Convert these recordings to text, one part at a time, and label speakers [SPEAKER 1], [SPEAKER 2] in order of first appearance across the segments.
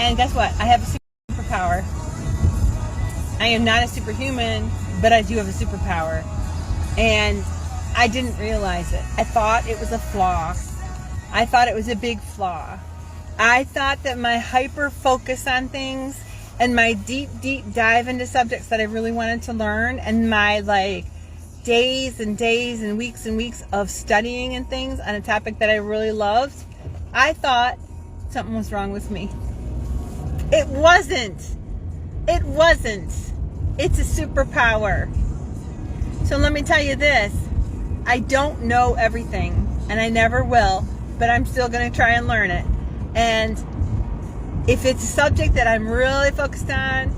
[SPEAKER 1] And guess what? I have a superpower. I am not a superhuman, but I do have a superpower. And I didn't realize it. I thought it was a flaw. I thought it was a big flaw. I thought that my hyper focus on things and my deep dive into subjects that I really wanted to learn, and my days and days and weeks of studying and things on a topic that I really loved, I thought something was wrong with me. It wasn't. It wasn't. It's a superpower. So let me tell you this. I don't know everything, and I never will, but I'm still going to try and learn it. And if it's a subject that I'm really focused on,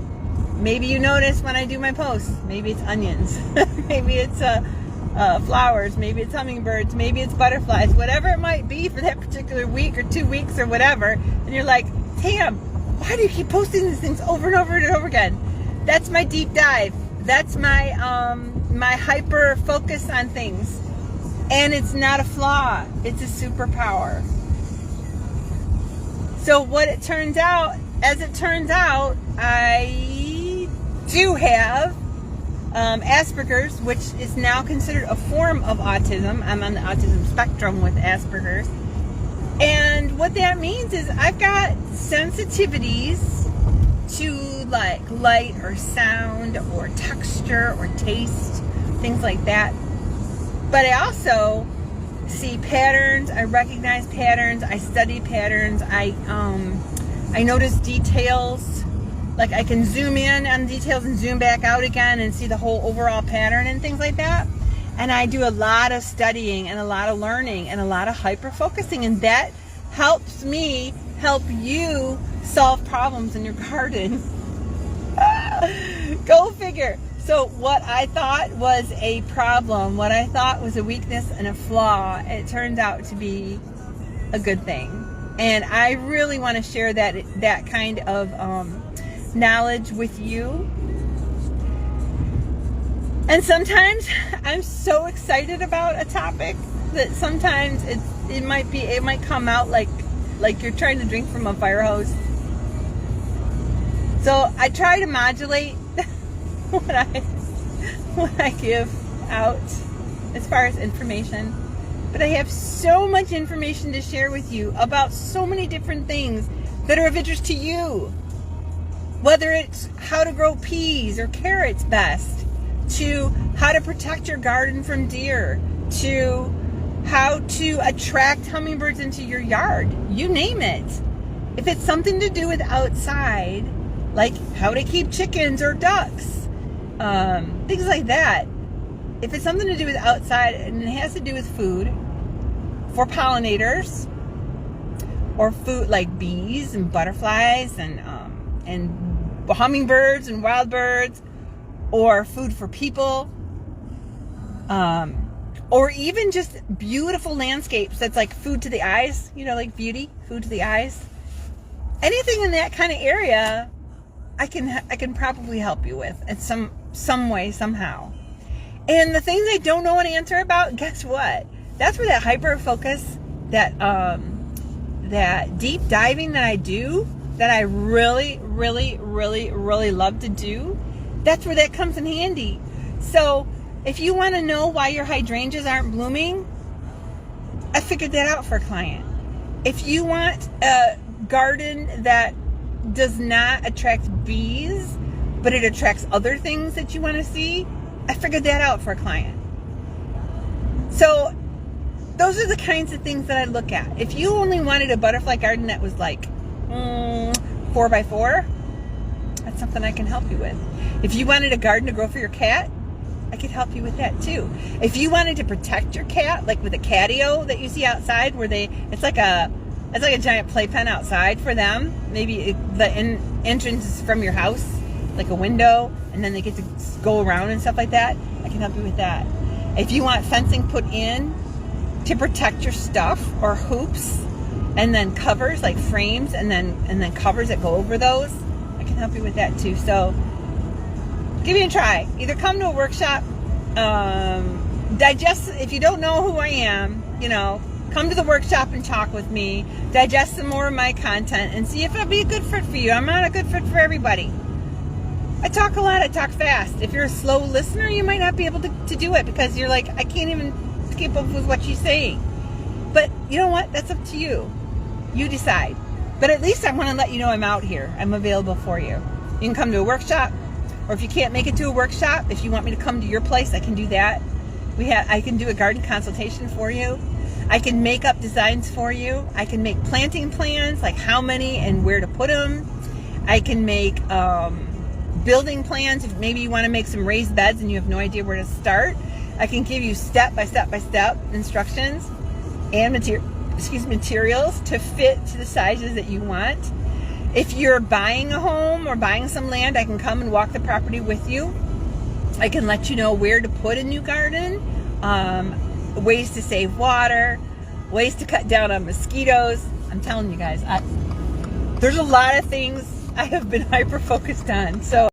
[SPEAKER 1] maybe you notice when I do my posts, maybe it's onions, maybe it's flowers, maybe it's hummingbirds, maybe it's butterflies, whatever it might be for that particular week or 2 weeks or whatever, and you're like, Tam, why do you keep posting these things over and over and over again? That's my deep dive. That's my my hyper focus on things. And it's not a flaw. It's a superpower. So as it turns out, I do have Asperger's, which is now considered a form of autism. I'm on the autism spectrum with Asperger's. And what that means is I've got sensitivities to light or sound or texture or taste, things like that. But I also see patterns, I recognize patterns, I study patterns, I notice details, like I can zoom in on details and zoom back out again and see the whole overall pattern and things like that. And I do a lot of studying and a lot of learning and a lot of hyper focusing, and that helps me help you solve problems in your garden. Go figure. So what I thought was a problem, what I thought was a weakness and a flaw, it turned out to be a good thing. And I really want to share that kind of knowledge with you. And sometimes I'm so excited about a topic that sometimes it might come out like you're trying to drink from a fire hose. So I try to modulate what I give out as far as information. But I have so much information to share with you about so many different things that are of interest to you. Whether it's how to grow peas or carrots best, to how to protect your garden from deer, to how to attract hummingbirds into your yard, you name it. If it's something to do with outside, like how to keep chickens or ducks, things like that. If it's something to do with outside and it has to do with food for pollinators, or food like bees and butterflies and hummingbirds and wild birds, or food for people, or even just beautiful landscapes that's like food to the eyes, like beauty, food to the eyes. Anything in that kind of area, I can probably help you with in some way, somehow. And the things I don't know an answer about, guess what? That's where that hyper focus, that deep diving that I do, that I really, really, really, really love to do, that's where that comes in handy. So if you want to know why your hydrangeas aren't blooming, I figured that out for a client. If you want a garden that does not attract bees, but it attracts other things that you want to see, I figured that out for a client. So those are the kinds of things that I look at. If you only wanted a butterfly garden that was like 4x4, that's something I can help you with. If you wanted a garden to grow for your cat, I could help you with that too. If you wanted to protect your cat, like with a catio that you see outside, where it's like a giant playpen outside for them. Maybe the entrance is from your house, like a window, and then they get to go around and stuff like that. I can help you with that. If you want fencing put in to protect your stuff, or hoops, and then covers like frames, and then covers that go over those, I can help you with that too. So give me a try. Either come to a workshop, digest. If you don't know who I am, Come to the workshop and talk with me, digest some more of my content, and see if I'll be a good fit for you. I'm not a good fit for everybody. I talk a lot, I talk fast. If you're a slow listener, you might not be able to do it because you're like, I can't even keep up with what she's saying. But you know what? That's up to you. You decide. But at least I want to let you know I'm out here. I'm available for you. You can come to a workshop, or if you can't make it to a workshop, if you want me to come to your place, I can do that. I can do a garden consultation for you. I can make up designs for you. I can make planting plans, like how many and where to put them. I can make building plans. If maybe you want to make some raised beds and you have no idea where to start, I can give you step by step instructions and materials to fit to the sizes that you want. If you're buying a home or buying some land, I can come and walk the property with you. I can let you know where to put a new garden, ways to save water, ways to cut down on mosquitoes. I'm telling you guys, there's a lot of things I have been hyper focused on. So